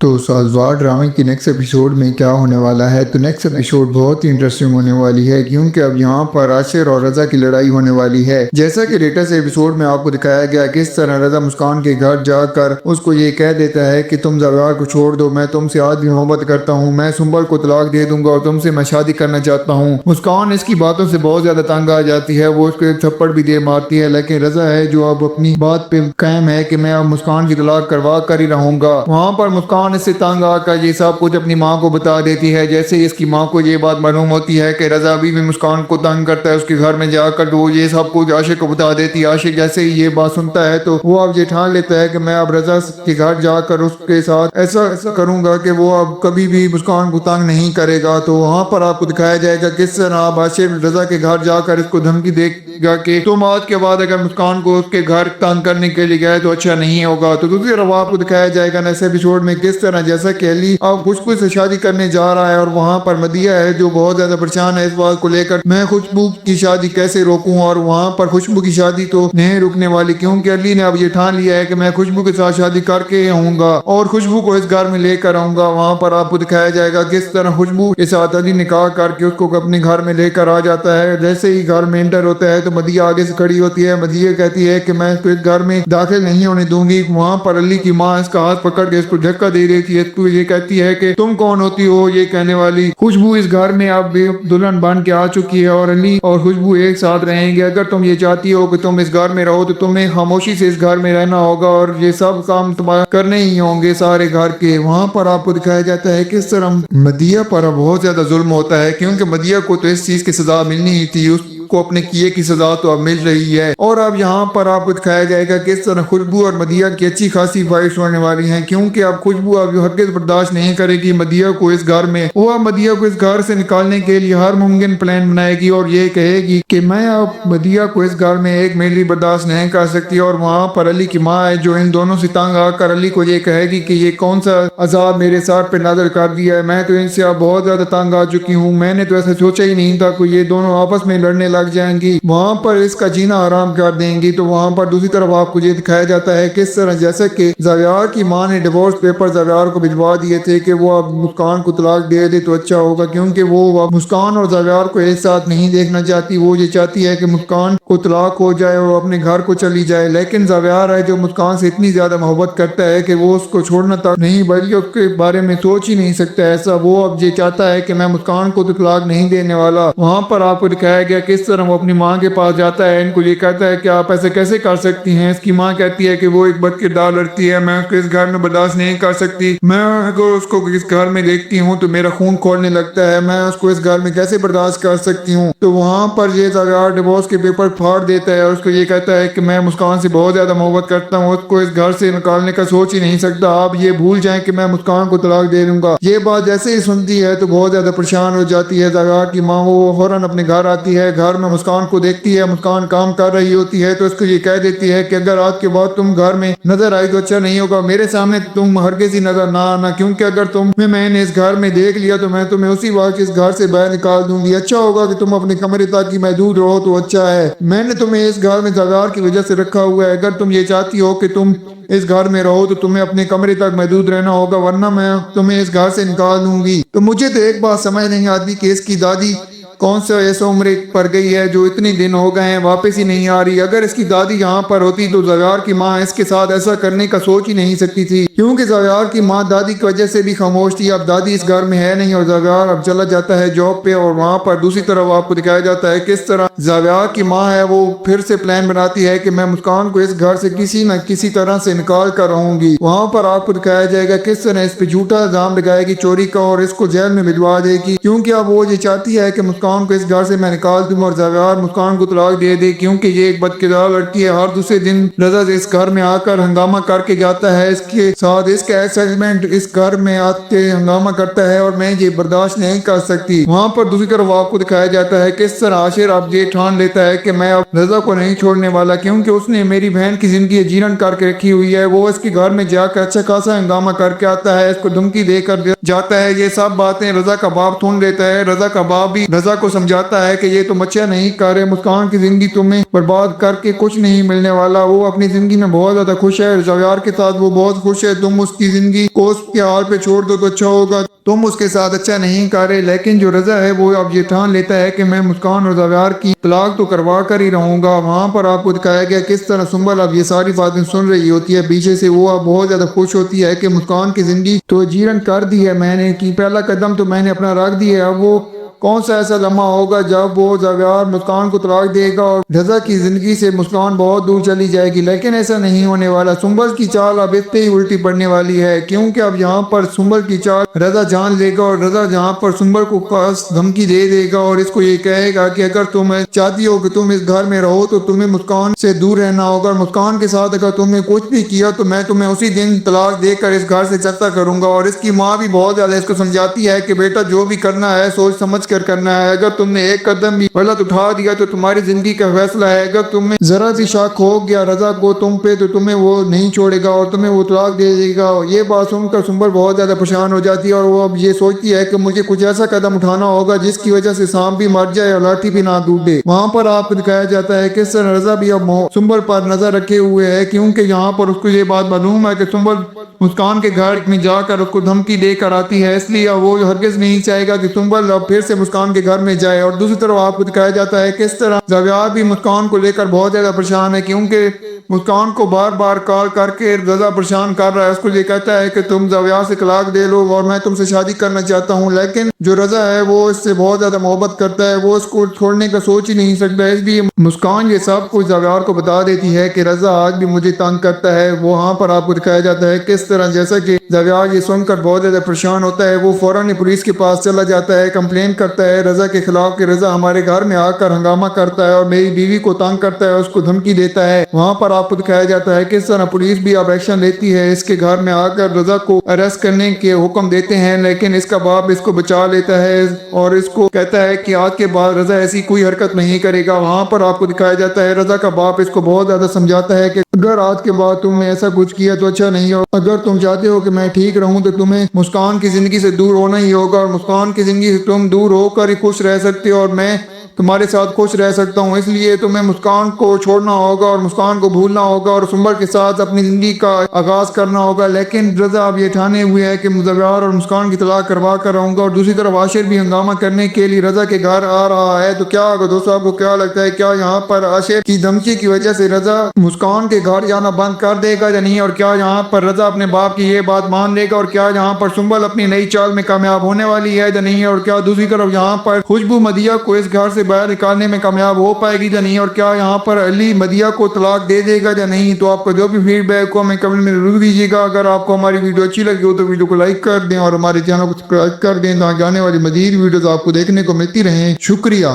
तो सालवार ड्रामे की नेक्स्ट एपिसोड में क्या होने वाला है। तो नेक्स्ट एपिसोड बहुत ही इंटरेस्टिंग होने वाली है, क्योंकि अब यहाँ पर आशिर और रजा की लड़ाई होने वाली है। जैसा कि लेटेस्ट एपिसोड में आपको दिखाया गया किस तरह रजा मुस्कान के घर जाकर उसको ये कह देता है कि तुम ज़वार को छोड़ दो, मैं तुमसे आज भी मोहब्बत करता हूँ, मैं सुंबल को तलाक दे दूंगा और तुमसे मैं शादी करना चाहता हूँ। मुस्कान इसकी बातों से बहुत ज्यादा तंग आ जाती है, वो उसको एक थप्पड़ भी दे मारती है, लेकिन रजा है जो अब अपनी बात पे कायम है कि मैं अब मुस्कान की तलाक करवा कर ही रहूंगा। वहाँ पर मुस्कान इससे तंग आकर ये सब कुछ अपनी माँ को बता देती है। जैसे ही इसकी माँ को ये बात मालूम होती है कि रजा अभी भी मुस्कान को तंग करता है उसके घर में जाकर, तो वो ये सब कुछ आशिक को बता देती है। आशिक जैसे ही ये बात सुनता है तो वो अब ये ठान लेता है कि मैं अब रजा के घर जाकर उसके साथ ऐसा करूंगा कि वो अब कभी भी मुस्कान को तंग नहीं करेगा। तो वहाँ पर आपको दिखाया जाएगा किस तरह अब आशिक रजा के घर जाकर इसको धमकी देगा कि तुम आज के बाद अगर मुस्कान को उसके घर तंग करने के लिए गए तो अच्छा नहीं होगा। तो दूसरी तरफ आपको दिखाया जाएगा नेक्स्ट एपिसोड में किस तरह जैसा कि अली अब खुशबू से शादी करने जा रहा है और वहाँ पर मदिया है जो बहुत ज्यादा परेशान है इस बात को लेकर मैं खुशबू की शादी कैसे रोकूं, और वहाँ पर खुशबू की शादी तो नहीं रुकने वाली, क्योंकि अली ने अब ये ठान लिया है कि मैं खुशबू के साथ शादी करके आऊंगा और खुशबू को इस घर में लेकर आऊंगा। वहाँ पर आपको दिखाया जाएगा किस तरह खुशबू के साथ अली निकाह करके उसको अपने घर में लेकर आ जाता है। जैसे ही घर में एंटर होता है तो मदिया आगे से खड़ी होती है। मदिया कहती है कि मैं इसको इस घर में दाखिल नहीं होने दूंगी। वहाँ पर अली की माँ इसका हाथ पकड़ के इसको धक्का दे रही थी। तो ये कहती है कि तुम कौन होती हो ये कहने वाली। खुशबू इस घर में अब दुल्हन बन के आ चुकी है और अली और खुशबू एक साथ रहेंगे। अगर तुम ये चाहती हो कि तुम इस घर में रहो तो तुम्हें खामोशी से इस घर में रहना होगा और ये सब काम तुम्हारे करने ही होंगे सारे घर के। वहाँ पर आपको दिखाया जाता है किस तरह मदिया पर बहुत ज्यादा जुल्म होता है, क्योंकि मदिया को तो इस चीज की सजा मिलनी ही थी, को अपने किए की सजा तो अब मिल रही है। और अब यहाँ पर आपको दिखाया जाएगा किस तरह खुशबू और मदिया की अच्छी खासी फाइट होने वाली है, क्योंकि अब खुशबू अब हरगिज़ बर्दाश्त नहीं करेगी मदिया को इस घर में। वो अब मदिया को इस घर से निकालने के लिए हर मुमकिन प्लान बनाएगी और ये कहेगी कि मैं अब मदिया को इस घर में एक मिनट भी बर्दाश्त नहीं कर सकती। और वहाँ पर अली की माँ है जो इन दोनों से तंग आकर अली को ये कहेगी कि ये कौन सा अजाब मेरे सर पे नाज़िल कर दिया है, मैं तो इनसे अब बहुत ज्यादा तंग आ चुकी हूँ, मैंने तो ऐसा सोचा ही नहीं था कि ये दोनों आपस में लड़ने लग जाएंगी, वहां पर इसका जीना आराम कर देंगी। तो वहां पर दूसरी तरफ आपको ये दिखाया जाता है किस तरह जैसे कि ज़ावियार की मां ने डिवोर्स पेपर ज़ावियार को भिजवा दिए थे कि वो अब मुस्कान को तलाक दे दे तो अच्छा होगा, क्योंकि वो अब मुस्कान और ज़ावियार को एक साथ नहीं देखना चाहती। वो ये चाहती है कि मुस्कान को तलाक हो जाए और अपने घर को चली जाए, लेकिन ज़ावियार है जो मुस्कान से इतनी ज्यादा मोहब्बत करता है कि वो उसको छोड़ना तक नहीं बल्कि उसके बारे में सोच ही नहीं सकता ऐसा। वो अब ये चाहता है कि मैं मुस्कान को तो तलाक नहीं देने वाला। वहां पर आपको दिखाया गया किस तरह वो अपनी माँ के पास जाता है, इनको ये कहता है कि आप ऐसे कैसे कर सकती हैं। इसकी माँ कहती है कि वो एक बदकिरदार लड़की है, मैं उसको इस घर में बर्दाश्त नहीं कर सकती, मैं अगर उसको इस घर में देखती हूँ तो मेरा खून खोलने लगता है, मैं उसको इस घर में कैसे बर्दाश्त कर सकती हूँ। तो वहाँ पर ये ज़ावियार डिवोर्स के पेपर फाड़ देता है और उसको ये कहता है कि मैं मुस्कान से बहुत ज्यादा मोहब्बत करता हूँ, उसको इस घर से निकालने का सोच ही नहीं सकता, आप ये भूल जाएं कि मैं मुस्कान को तलाक दे दूंगा। ये बात जैसे ही सुनती है तो बहुत ज्यादा परेशान हो जाती है ज़ावियार की माँ। वो फौरन अपने घर आती है, घर में मुस्कान को देखती है, मुस्कान काम कर रही होती है तो उसको ये कह देती है कि अगर आज के बाद तुम घर में नजर आई तो अच्छा नहीं होगा, मेरे सामने तुम हरगिज़ ही नजर ना आना, क्योंकि अगर मैंने इस घर में देख लिया तो मैं तुम्हें उसी वक्त इस घर से बाहर निकाल दूंगी। अच्छा होगा कि तुम अपने कमरे तक ही महदूद रहो तो अच्छा है, मैंने तुम्हें इस घर में ज़ावियार की वजह से रखा हुआ है, अगर तुम ये चाहती हो कि तुम इस घर में रहो तो तुम्हें अपने कमरे तक महदूद रहना होगा, वरना मैं तुम्हें इस घर से निकाल दूंगी। तो मुझे तो एक बात समझ नहीं आती कि इसकी दादी कौन सा ऐसा उम्र पर गई है जो इतने दिन हो गए हैं वापस ही नहीं आ रही। अगर इसकी दादी यहाँ पर होती तो ज़ावियार की माँ इसके साथ ऐसा करने का सोच ही नहीं सकती थी, क्योंकि ज़ावियार की माँ दादी की वजह से भी खामोश थी। अब दादी इस घर में है नहीं और ज़ावियार अब चला जाता है जॉब पे। और वहाँ पर दूसरी तरफ आपको दिखाया जाता है किस तरह ज़ावियार की माँ है वो फिर से प्लान बनाती है कि मैं मुस्कान को इस घर से किसी न किसी तरह से निकाल कर रहूंगी। वहाँ पर आपको दिखाया जाएगा किस तरह इस पे झूठा इल्जाम लगाएगी चोरी का और इसको जेल में भिजवा देगी, क्योंकि अब वो ये चाहती है कि मुस्कान को इस घर से मैं निकाल दूं और ज़ावियार मुस्कान को तलाक दे दे, क्योंकि ये एक बदकिरदार लड़की है। हर दूसरे दिन रजा इस घर में आकर हंगामा करके जाता है, इसके साथ इसका एक्साइटमेंट इस घर में आके हंगामा करता है और मैं ये बर्दाश्त नहीं कर सकती। वहाँ पर दूसरी तरफ आपको दिखाया जाता है किस तरह आशिर अब ये ठान लेता है कि मैं अब रजा को नहीं छोड़ने वाला, क्योंकि उसने मेरी बहन की जिंदगी जीवन करके रखी हुई है। वो इसके घर में जाकर अच्छा खासा हंगामा करके आता है, इसको धमकी देकर जाता है। ये सब बातें रजा का बाप सुन लेता है। रजा का बाप भी रजा کو سمجھاتا ہے کہ یہ تم اچھا نہیں کر رہے، مسکان کی زندگی تمہیں برباد کر کے کچھ نہیں ملنے والا، وہ اپنی زندگی میں بہت زیادہ خوش ہے، زویار کے ساتھ وہ بہت خوش ہے، تم اس کی زندگی کو اس کے حال پہ چھوڑ دو تو اچھا ہوگا، تم اس کے ساتھ اچھا نہیں کر رہے۔ لیکن جو رضا ہے وہ اب یہ ٹھان لیتا ہے کہ میں مسکان اور زویار کی طلاق تو کروا کر ہی رہوں گا۔ وہاں پر آپ کو دکھایا گیا کس طرح سنبل اب یہ ساری باتیں سن رہی ہوتی ہے، پیچھے سے وہ اب بہت زیادہ خوش ہوتی ہے کہ مسکان کی زندگی تو جیرن کر دی ہے میں نے، کہ پہلا قدم تو میں نے اپنا رکھ دیا ہے، اب وہ کون سا ایسا لمحہ ہوگا جب وہ زویار مسکان کو طلاق دے گا اور رضا کی زندگی سے مسکان بہت دور چلی جائے گی۔ لیکن ایسا نہیں ہونے والا، سنبل کی چال اب اس پہ ہی الٹی پڑنے والی ہے، کیونکہ اب یہاں پر سنبل کی چال رضا جان لے گا اور رضا جہاں پر سنبل کو خاص دھمکی دے دے گا اور اس کو یہ کہے گا کہ اگر تم چاہتی ہو کہ تم اس گھر میں رہو تو تمہیں مسکان سے دور رہنا ہوگا، مسکان کے ساتھ اگر تم نے کچھ بھی کیا تو میں تمہیں اسی دن طلاق دے کر اس گھر سے چلتا کروں گا۔ اور اس کی ماں بھی بہت زیادہ اس کو سمجھاتی ہے کہ بیٹا جو بھی کرنا ہے سوچ سمجھ کر کرنا ہے، اگر تم نے ایک قدم بھی غلط اٹھا دیا تو تمہاری زندگی کا فیصلہ ہے، اگر تمہیں ذرا سی شک ہو گیا رضا کو تم پہ تو تمہیں وہ نہیں چھوڑے گا اور تمہیں وہ طلاق دے دے گا۔ یہ بات سن کر سنبل بہت زیادہ پریشان ہو جاتی ہے اور وہ اب یہ سوچتی ہے کہ مجھے کچھ ایسا قدم اٹھانا ہوگا جس کی وجہ سے سانپ بھی مر جائے اور لاٹھی بھی نہ ٹوٹے۔ وہاں پر آپ کو دکھایا جاتا ہے کہ کس طرح رضا بھی اب سنبل پر نظر رکھے ہوئے ہے، کیونکہ یہاں پر اس کو یہ بات معلوم ہے کہ سنبل مسکان کے گھر میں جا کر اس کو دھمکی دے کر آتی ہے، اس لیے وہ ہرگز نہیں چاہے گا کہ سنبل اب پھر سے مسکان کے گھر میں جائے۔ اور دوسری طرف آپ کو دکھایا جاتا ہے کہ اس طرح زویار بھی مسکان کو لے کر بہت زیادہ پریشان ہے، کیونکہ مسکان کو بار بار کال کر کے رضا پریشان کر رہا ہے، اس کو یہ کہتا ہے کہ تم زویار سے طلاق دے لو اور میں تم سے شادی کرنا چاہتا ہوں، لیکن جو رضا ہے وہ اس سے بہت زیادہ محبت کرتا ہے، وہ اس کو چھوڑنے کا سوچ ہی نہیں سکتا، اس لیے مسکان یہ سب کچھ زویار کو بتا دیتی ہے کہ رضا آج بھی مجھے تنگ کرتا ہے۔ وہاں پر آپ کو دکھایا جاتا ہے کس طرح جیسا کہ زویار یہ سن کر بہت زیادہ پریشان ہوتا ہے، وہ فوراً پولیس کے پاس چلا جاتا ہے، کمپلین کرتا ہے رضا کے خلاف کہ رضا ہمارے گھر میں آ کر ہنگامہ کرتا ہے اور میری بیوی کو تنگ کرتا ہے، اس کو دھمکی دیتا ہے۔ وہاں پر آپ کو دکھایا جاتا ہے کس طرح پولیس بھی اب ایکشن لیتی ہے، اس کے گھر میں آ کر رضا کو اریسٹ کرنے کے حکم دیتے ہیں، لیکن اس کا باپ اس کو بچا لیتا ہے اور اس کو کہتا ہے کہ آج کے بعد رضا ایسی کوئی حرکت نہیں کرے گا۔ وہاں پر آپ کو دکھایا جاتا ہے رضا کا باپ اس کو بہت زیادہ سمجھاتا ہے کہ اگر آج کے بعد تم نے ایسا کچھ کیا تو اچھا نہیں ہو، اگر تم چاہتے ہو کہ میں ٹھیک رہوں تو تمہیں مسکان کی زندگی سے دور ہونا ہی ہوگا، اور مسکان کی زندگی سے تم دور ہو کر ہی خوش رہ سکتے ہو اور میں تمہارے ساتھ خوش رہ سکتا ہوں، اس لیے تمہیں مسکان کو چھوڑنا ہوگا اور مسکان کو بھولنا ہوگا اور سنبل کے ساتھ اپنی زندگی کا آغاز کرنا ہوگا۔ لیکن رضا اب یہ ٹھانے ہوئے ہے کہ زویار اور مسکان کی طلاق کروا کر رہوں گا، اور دوسری طرف عاشر بھی ہنگامہ کرنے کے لیے رضا کے گھر آ رہا ہے۔ تو کیا ہوگا دوستوں، آپ کو کیا لگتا ہے، کیا یہاں پر عاشر کی دھمکی کی وجہ سے رضا مسکان کے گھر جانا بند کر دے گا یا نہیں، اور کیا یہاں پر رضا اپنے باپ کی یہ بات مان لے گا، اور کیا یہاں پر سنبل اپنی نئی چال میں کامیاب ہونے والی ہے یا نہیں، اور کیا دوسری طرف یہاں پر خوشبو مدیہ کو اس گھر سے باہر نکالنے میں کامیاب ہو پائے گی یا نہیں، اور کیا یہاں پر علی مدیہ کو طلاق دے دے گا یا نہیں۔ تو آپ کا جو بھی فیڈ بیک کو ہمیں کمنٹ میں ضرور دیجیے گا۔ اگر آپ کو ہماری ویڈیو اچھی لگی ہو تو ویڈیو کو لائک کر دیں اور ہمارے چینل کو سبسکرائب کر دیں تاکہ آنے والی مزید ویڈیوز آپ کو دیکھنے کو ملتی رہیں۔ شکریہ۔